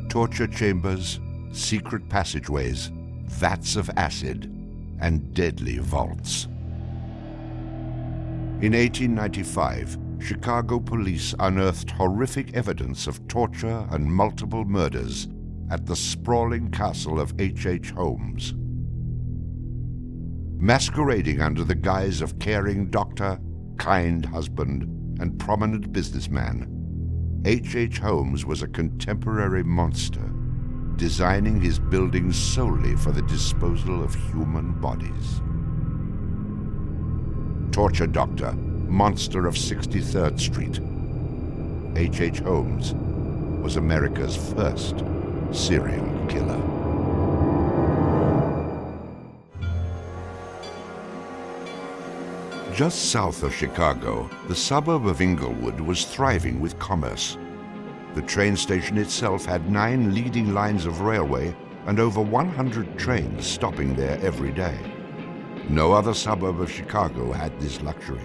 torture chambers, secret passageways, vats of acid, and deadly vaults. In 1895, Chicago police unearthed horrific evidence of torture and multiple murders at the sprawling castle of H. Holmes. Masquerading under the guise of caring doctor, kind husband, and prominent businessman, H. Holmes was a contemporary monster, designing his buildings solely for the disposal of human bodies. Torture doctor, monster of 63rd Street, H. Holmes was America's first serial killer. Just south of Chicago, the suburb of Englewood was thriving with commerce. The train station itself had 9 leading lines of railway and over 100 trains stopping there every day. No other suburb of Chicago had this luxury.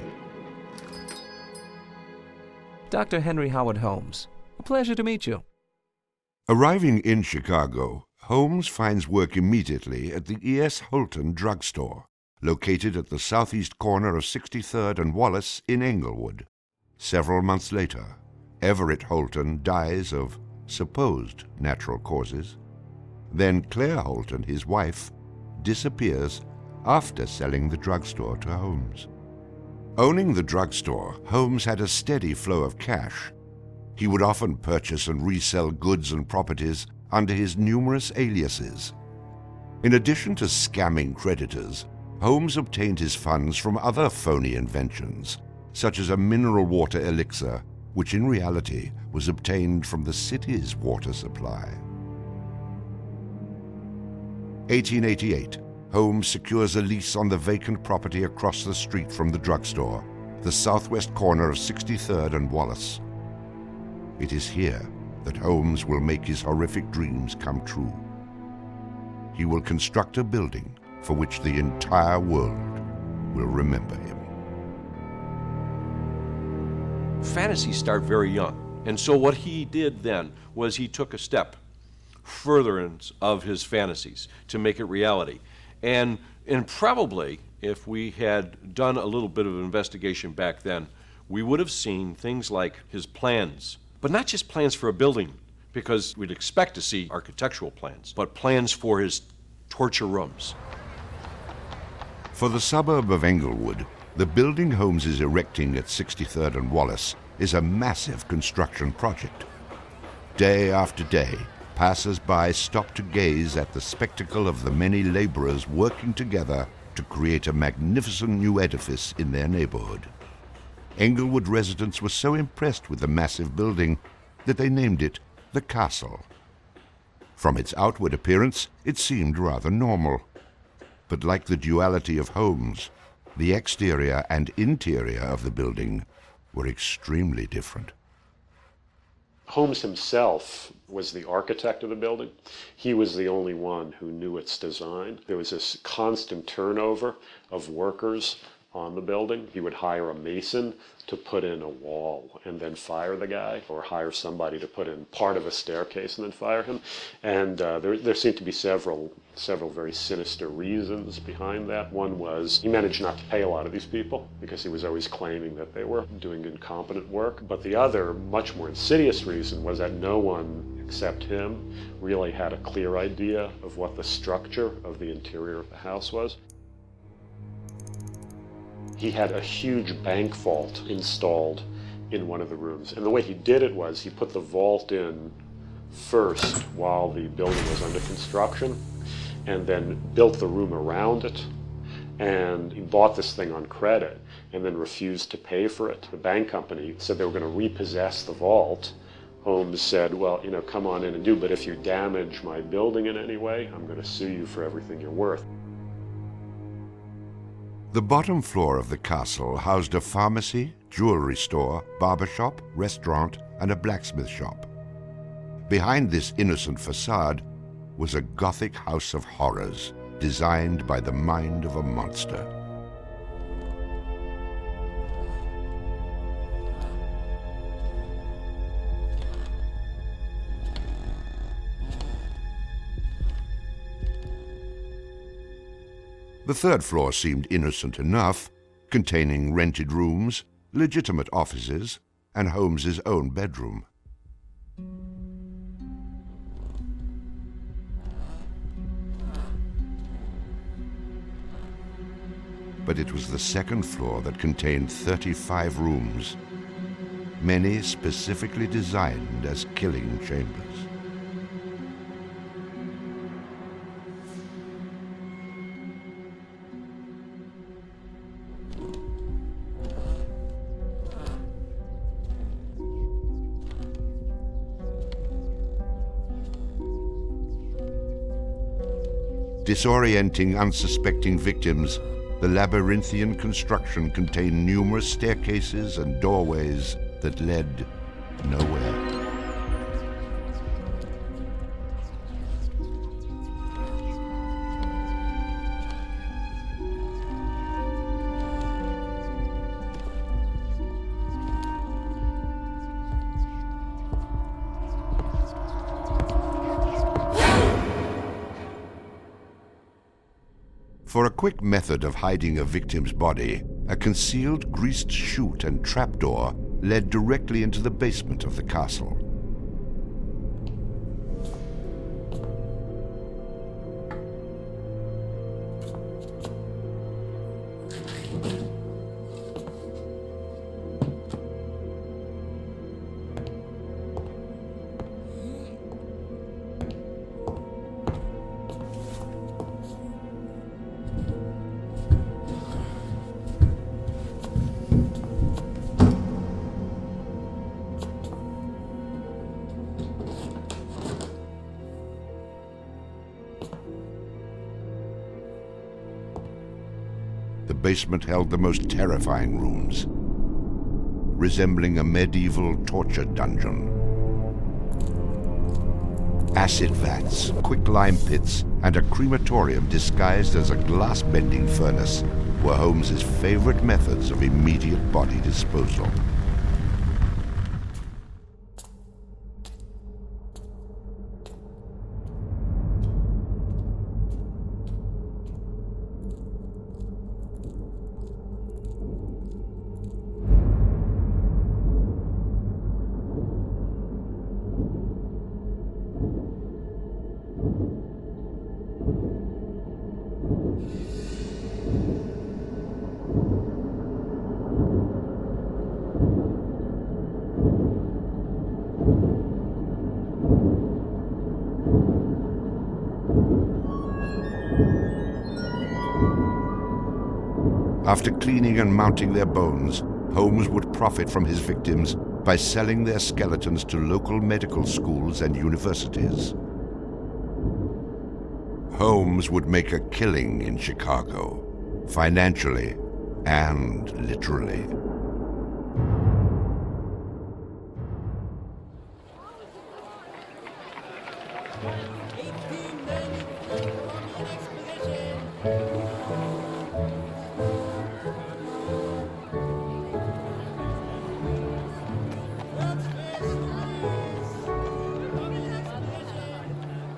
Dr. Henry Howard Holmes, a pleasure to meet you. Arriving in Chicago, Holmes finds work immediately at the E.S. Holton drugstore, located at the southeast corner of 63rd and Wallace in Englewood. Several months later, Everett Holton dies of supposed natural causes. Then Claire Holton, his wife, disappears after selling the drugstore to Holmes. Owning the drugstore, Holmes had a steady flow of cash. He would often purchase and resell goods and properties under his numerous aliases. In addition to scamming creditors, Holmes obtained his funds from other phony inventions, such as a mineral water elixir, which in reality was obtained from the city's water supply. 1888, Holmes secures a lease on the vacant property across the street from the drugstore, the southwest corner of 63rd and Wallace. It is here that Holmes will make his horrific dreams come true. He will construct a building for which the entire world will remember him. Fantasies start very young, and so what he did then was he took a step furtherance of his fantasies to make it reality. And probably, if we had done a little bit of investigation back then, we would have seen things like his plans, but not just plans for a building, because we'd expect to see architectural plans, but plans for his torture rooms. For the suburb of Englewood, the building Holmes is erecting at 63rd and Wallace is a massive construction project. Day after day, passers-by stop to gaze at the spectacle of the many laborers working together to create a magnificent new edifice in their neighborhood. Englewood residents were so impressed with the massive building that they named it the Castle. From its outward appearance, it seemed rather normal. But like the duality of Holmes, the exterior and interior of the building were extremely different. Holmes himself was the architect of the building. He was the only one who knew its design. There was this constant turnover of workers on the building. He would hire a mason to put in a wall and then fire the guy, or hire somebody to put in part of a staircase and then fire him. And there seemed to be several very sinister reasons behind that. One was he managed not to pay a lot of these people because he was always claiming that they were doing incompetent work. But the other, much more insidious reason was that no one except him really had a clear idea of what the structure of the interior of the house was. He had a huge bank vault installed in one of the rooms. And the way he did it was he put the vault in first while the building was under construction, and then built the room around it. And he bought this thing on credit and then refused to pay for it. The bank company said they were going to repossess the vault. Holmes said, well, come on in and do, but if you damage my building in any way, I'm going to sue you for everything you're worth. The bottom floor of the castle housed a pharmacy, jewelry store, barber shop, restaurant, and a blacksmith shop. Behind this innocent facade was a Gothic house of horrors designed by the mind of a monster. The third floor seemed innocent enough, containing rented rooms, legitimate offices, and Holmes's own bedroom. But it was the second floor that contained 35 rooms, many specifically designed as killing chambers. Disorienting unsuspecting victims, the labyrinthian construction contained numerous staircases and doorways that led nowhere. For a quick method of hiding a victim's body, a concealed greased chute and trapdoor led directly into the basement of the castle. The basement held the most terrifying rooms, resembling a medieval torture dungeon. Acid vats, quicklime pits, and a crematorium disguised as a glass-bending furnace were Holmes's favorite methods of immediate body disposal. After cleaning and mounting their bones, Holmes would profit from his victims by selling their skeletons to local medical schools and universities. Holmes would make a killing in Chicago, financially and literally.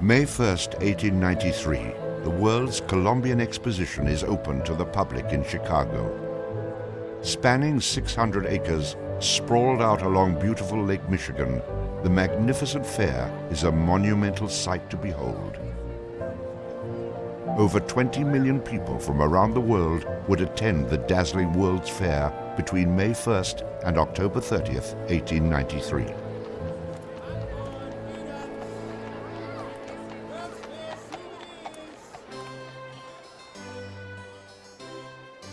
May 1st, 1893, the World's Columbian Exposition is open to the public in Chicago. Spanning 600 acres, sprawled out along beautiful Lake Michigan, the magnificent fair is a monumental sight to behold. Over 20 million people from around the world would attend the dazzling World's Fair between May 1st and October 30th, 1893.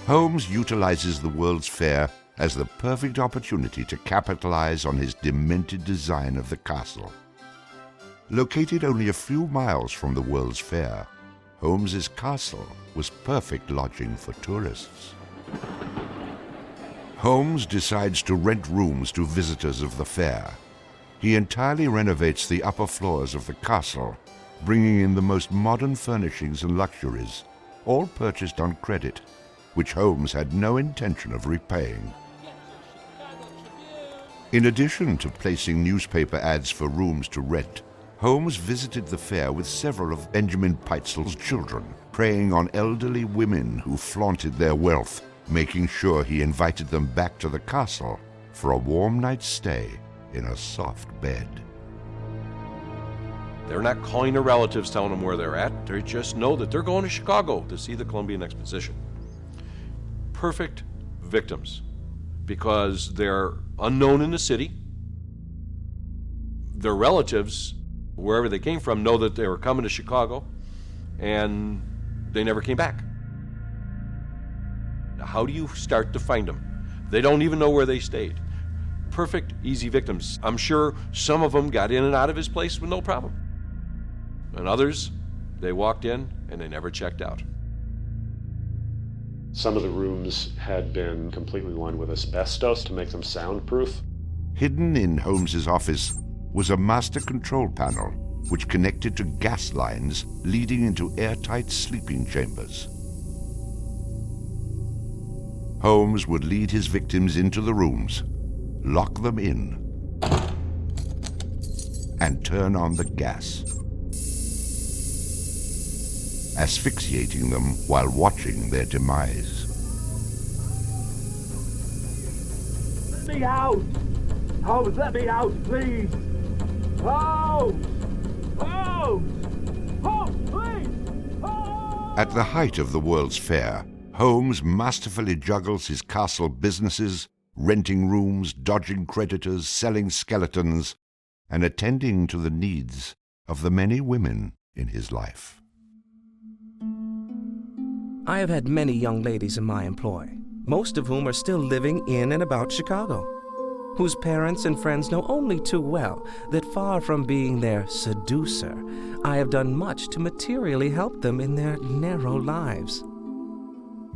Holmes utilizes the World's Fair as the perfect opportunity to capitalize on his demented design of the castle. Located only a few miles from the World's Fair, Holmes's castle was perfect lodging for tourists. Holmes decides to rent rooms to visitors of the fair. He entirely renovates the upper floors of the castle, bringing in the most modern furnishings and luxuries, all purchased on credit, which Holmes had no intention of repaying. In addition to placing newspaper ads for rooms to rent, Holmes visited the fair with several of Benjamin Peitzel's children, preying on elderly women who flaunted their wealth, making sure he invited them back to the castle for a warm night's stay in a soft bed. They're not calling their relatives, telling them where they're at. They just know that they're going to Chicago to see the Columbian Exposition. Perfect victims, because they're unknown in the city. Their relatives, wherever they came from, know that they were coming to Chicago, and they never came back. Now, how do you start to find them? They don't even know where they stayed. Perfect, easy victims. I'm sure some of them got in and out of his place with no problem. And others, they walked in and they never checked out. Some of the rooms had been completely lined with asbestos to make them soundproof. Hidden in Holmes's office was a master control panel which connected to gas lines leading into airtight sleeping chambers. Holmes would lead his victims into the rooms, lock them in, and turn on the gas, asphyxiating them while watching their demise. Let me out! Holmes, let me out, please! Holmes! Holmes! Holmes, please! Holmes! At the height of the World's Fair, Holmes masterfully juggles his castle businesses, renting rooms, dodging creditors, selling skeletons, and attending to the needs of the many women in his life. I have had many young ladies in my employ, most of whom are still living in and about Chicago, whose parents and friends know only too well that far from being their seducer, I have done much to materially help them in their narrow lives.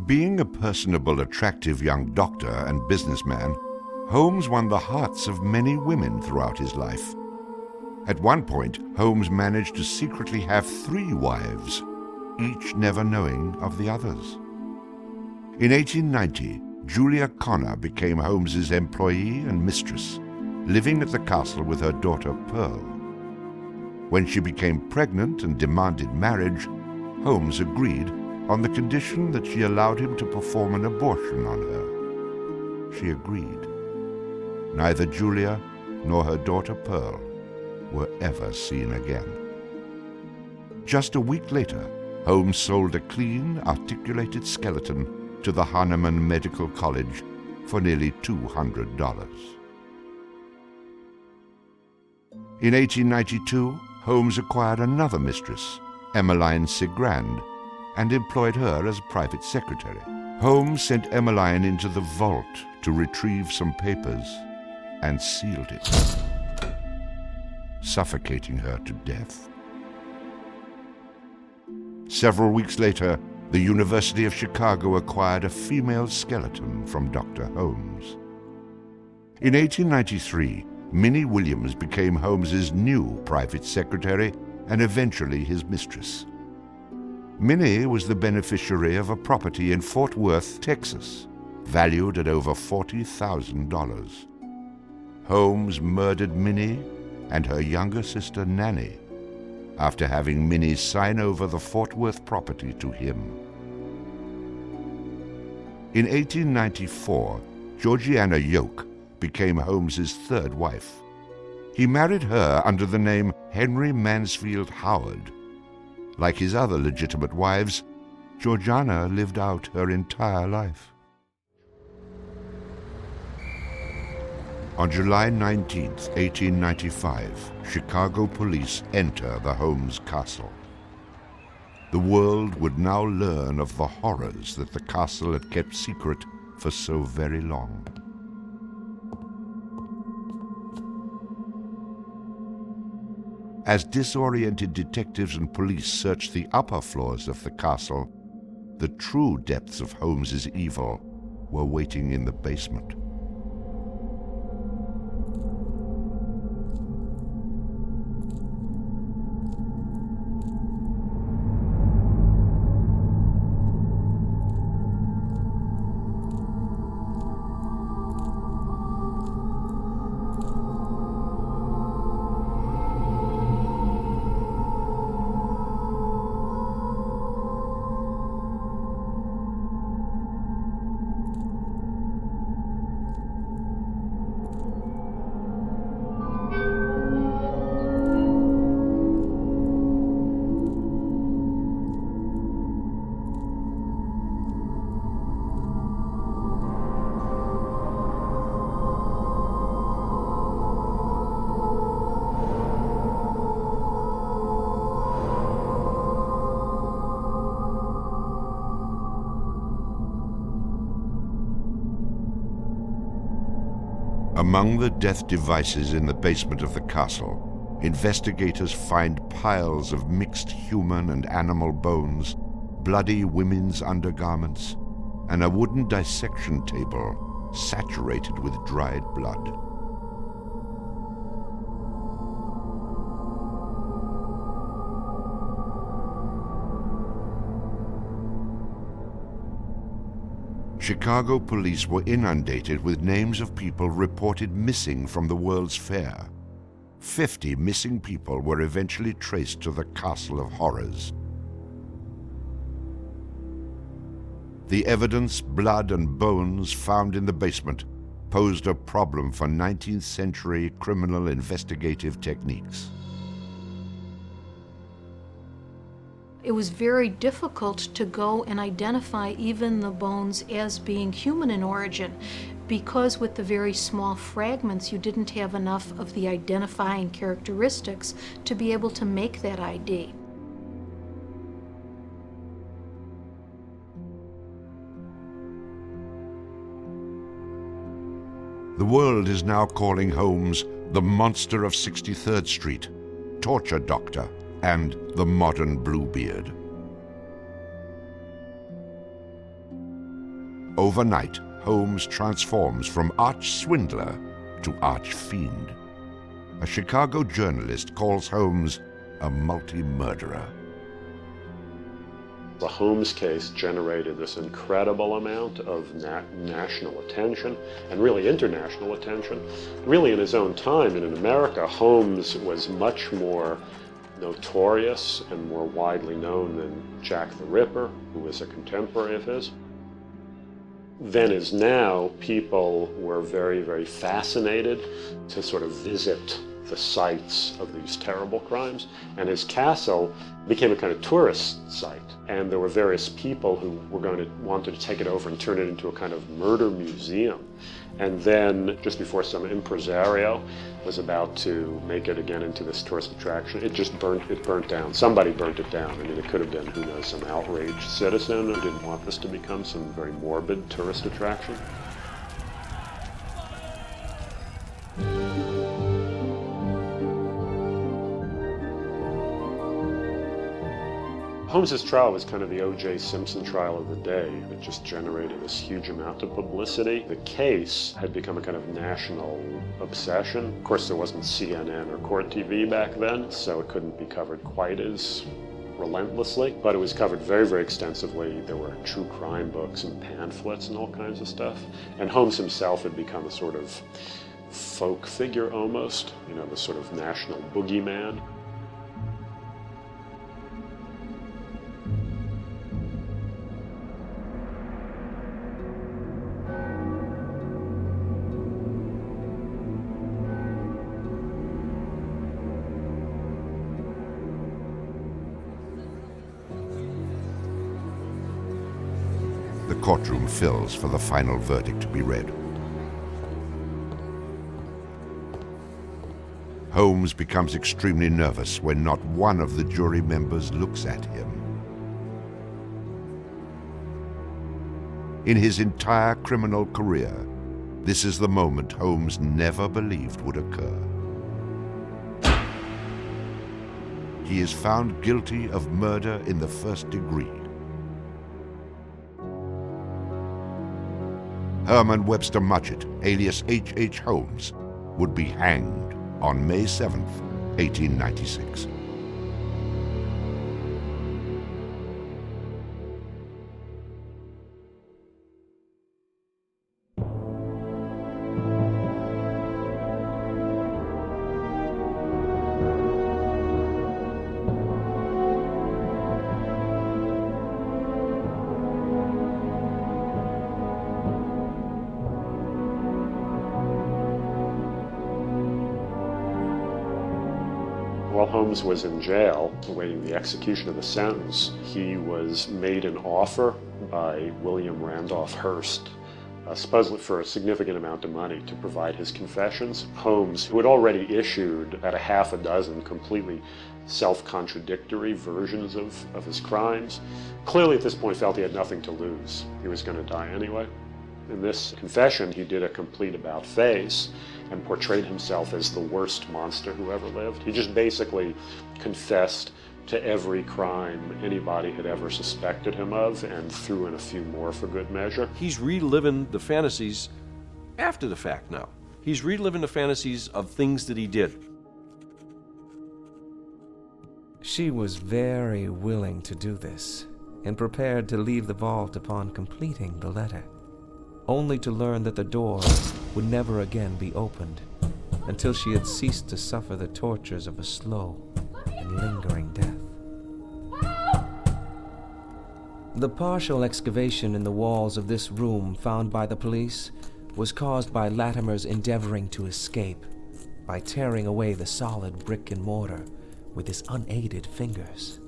Being a personable, attractive young doctor and businessman, Holmes won the hearts of many women throughout his life. At one point, Holmes managed to secretly have 3 wives, each never knowing of the others. In 1890, Julia Connor became Holmes's employee and mistress, living at the castle with her daughter Pearl. When she became pregnant and demanded marriage, Holmes agreed on the condition that she allowed him to perform an abortion on her. She agreed. Neither Julia nor her daughter Pearl were ever seen again. Just a week later, Holmes sold a clean, articulated skeleton to the Hahnemann Medical College for nearly $200. In 1892, Holmes acquired another mistress, Emmeline Cigrand, and employed her as private secretary. Holmes sent Emmeline into the vault to retrieve some papers and sealed it, suffocating her to death. Several weeks later, the University of Chicago acquired a female skeleton from Dr. Holmes. In 1893, Minnie Williams became Holmes's new private secretary and eventually his mistress. Minnie was the beneficiary of a property in Fort Worth, Texas, valued at over $40,000. Holmes murdered Minnie and her younger sister Nanny after having Minnie sign over the Fort Worth property to him. In 1894, Georgiana Yoke became Holmes's 3rd wife. He married her under the name Henry Mansfield Howard. Like his other legitimate wives, Georgiana lived out her entire life. On July 19, 1895, Chicago police enter the Holmes castle. The world would now learn of the horrors that the castle had kept secret for so very long. As disoriented detectives and police searched the upper floors of the castle, the true depths of Holmes's evil were waiting in the basement. Among the death devices in the basement of the castle, investigators find piles of mixed human and animal bones, bloody women's undergarments, and a wooden dissection table saturated with dried blood. Chicago police were inundated with names of people reported missing from the World's Fair. 50 missing people were eventually traced to the Castle of Horrors. The evidence, blood and bones found in the basement posed a problem for 19th century criminal investigative techniques. It was very difficult to go and identify even the bones as being human in origin, because with the very small fragments you didn't have enough of the identifying characteristics to be able to make that ID. The world is now calling Holmes the monster of 63rd Street, torture doctor, and the modern Bluebeard. Overnight, Holmes transforms from arch-swindler to arch-fiend. A Chicago journalist calls Holmes a multi-murderer. The Holmes case generated this incredible amount of national attention and really international attention. Really in his own time and in America, Holmes was much more notorious and more widely known than Jack the Ripper, who was a contemporary of his. Then as now, people were very, very fascinated to sort of visit the sites of these terrible crimes, and his castle became a kind of tourist site, and there were various people who wanted to take it over and turn it into a kind of murder museum. And then just before some impresario was about to make it again into this tourist attraction, it burnt down. Somebody burnt it down. I mean, it could have been, who knows, some outraged citizen who didn't want this to become some very morbid tourist attraction. Holmes's trial was kind of the O.J. Simpson trial of the day. It just generated this huge amount of publicity. The case had become a kind of national obsession. Of course, there wasn't CNN or Court TV back then, so it couldn't be covered quite as relentlessly, but it was covered very, very extensively. There were true crime books and pamphlets and all kinds of stuff. And Holmes himself had become a sort of folk figure almost, you know, the sort of national boogeyman. The courtroom fills for the final verdict to be read. Holmes becomes extremely nervous when not one of the jury members looks at him. In his entire criminal career, this is the moment Holmes never believed would occur. He is found guilty of murder in the first degree. Herman Webster Mudgett, alias H.H. Holmes, would be hanged on May 7th, 1896. While Holmes was in jail, awaiting the execution of the sentence, he was made an offer by William Randolph Hearst, supposedly for a significant amount of money, to provide his confessions. Holmes, who had already issued about a half a dozen completely self-contradictory versions of his crimes, clearly at this point felt he had nothing to lose. He was going to die anyway. In this confession, he did a complete about-face, and portrayed himself as the worst monster who ever lived. He just basically confessed to every crime anybody had ever suspected him of and threw in a few more for good measure. He's reliving the fantasies after the fact now. He's reliving the fantasies of things that he did. She was very willing to do this, and prepared to leave the vault upon completing the letter, only to learn that the door would never again be opened until she had ceased to suffer the tortures of a slow and lingering death. The partial excavation in the walls of this room found by the police was caused by Latimer's endeavoring to escape by tearing away the solid brick and mortar with his unaided fingers.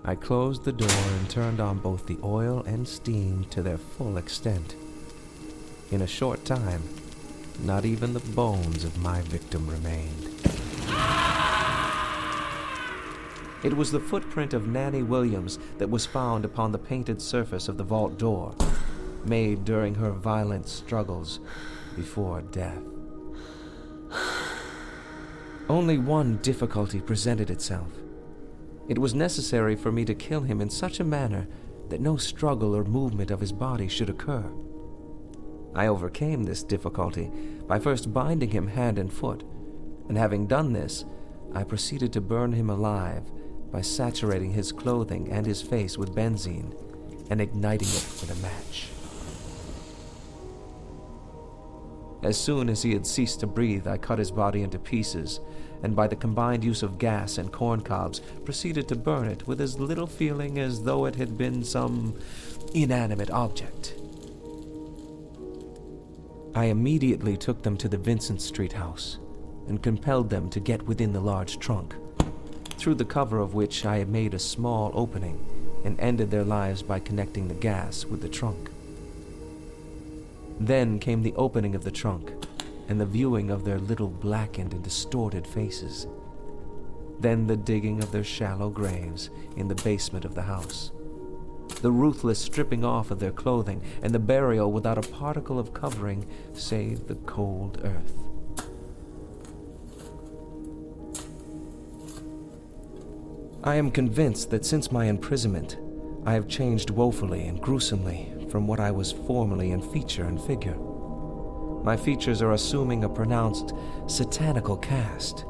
I closed the door and turned on both the oil and steam to their full extent. In a short time, not even the bones of my victim remained. It was the footprint of Nanny Williams that was found upon the painted surface of the vault door, made during her violent struggles before death. Only one difficulty presented itself. It was necessary for me to kill him in such a manner that no struggle or movement of his body should occur. I overcame this difficulty by first binding him hand and foot, and having done this, I proceeded to burn him alive by saturating his clothing and his face with benzene and igniting it with a match. As soon as he had ceased to breathe, I cut his body into pieces, and by the combined use of gas and corn cobs, proceeded to burn it with as little feeling as though it had been some inanimate object. I immediately took them to the Vincent Street house and compelled them to get within the large trunk, through the cover of which I had made a small opening and ended their lives by connecting the gas with the trunk. Then came the opening of the trunk and the viewing of their little blackened and distorted faces. Then the digging of their shallow graves in the basement of the house. The ruthless stripping off of their clothing and the burial without a particle of covering save the cold earth. I am convinced that since my imprisonment, I have changed woefully and gruesomely from what I was formerly in feature and figure. My features are assuming a pronounced satanical cast.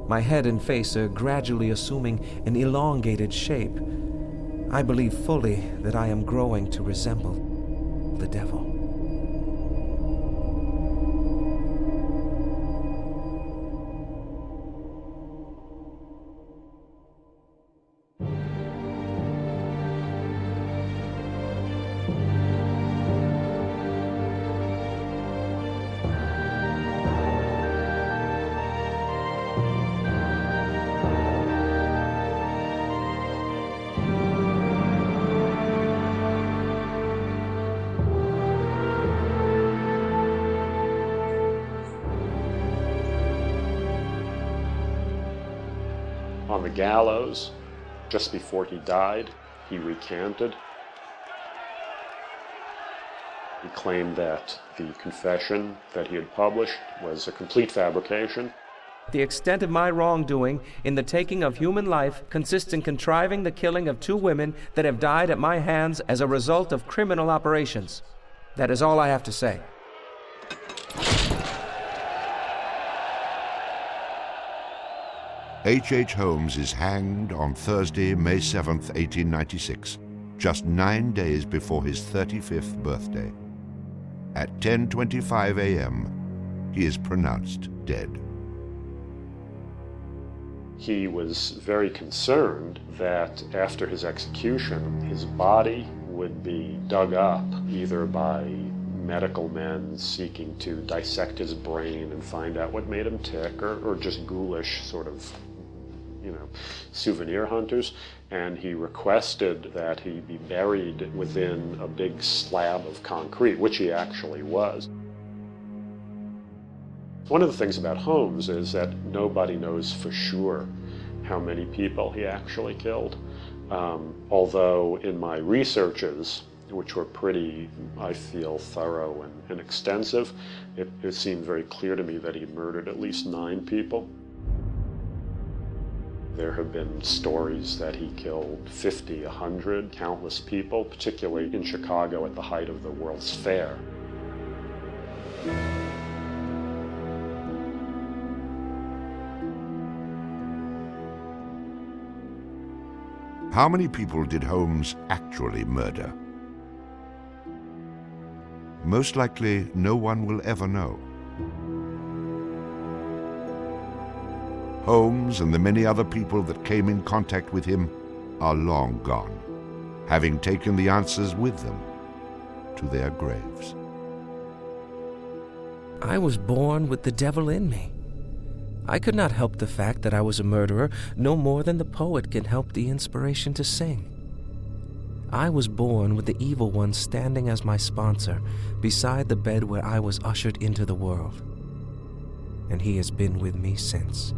My head and face are gradually assuming an elongated shape. I believe fully that I am growing to resemble the devil. On the gallows, just before he died, he recanted. He claimed that the confession that he had published was a complete fabrication. The extent of my wrongdoing in the taking of human life consists in contriving the killing of 2 women that have died at my hands as a result of criminal operations. That is all I have to say. H. Holmes is hanged on Thursday, May 7th, 1896, just 9 days before his 35th birthday. At 10:25 a.m., he is pronounced dead. He was very concerned that after his execution, his body would be dug up either by medical men seeking to dissect his brain and find out what made him tick, or just ghoulish sort of, souvenir hunters. And he requested that he be buried within a big slab of concrete, which he actually was. One of the things about Holmes is that nobody knows for sure how many people he actually killed. Although in my researches, which were pretty, I feel, thorough and extensive. It seemed very clear to me that he murdered at least 9 people. There have been stories that he killed 50, 100, countless people, particularly in Chicago at the height of the World's Fair. How many people did Holmes actually murder? Most likely, no one will ever know. Holmes and the many other people that came in contact with him are long gone, having taken the answers with them to their graves. I was born with the devil in me. I could not help the fact that I was a murderer no more than the poet can help the inspiration to sing. I was born with the evil one standing as my sponsor beside the bed where I was ushered into the world, and he has been with me since.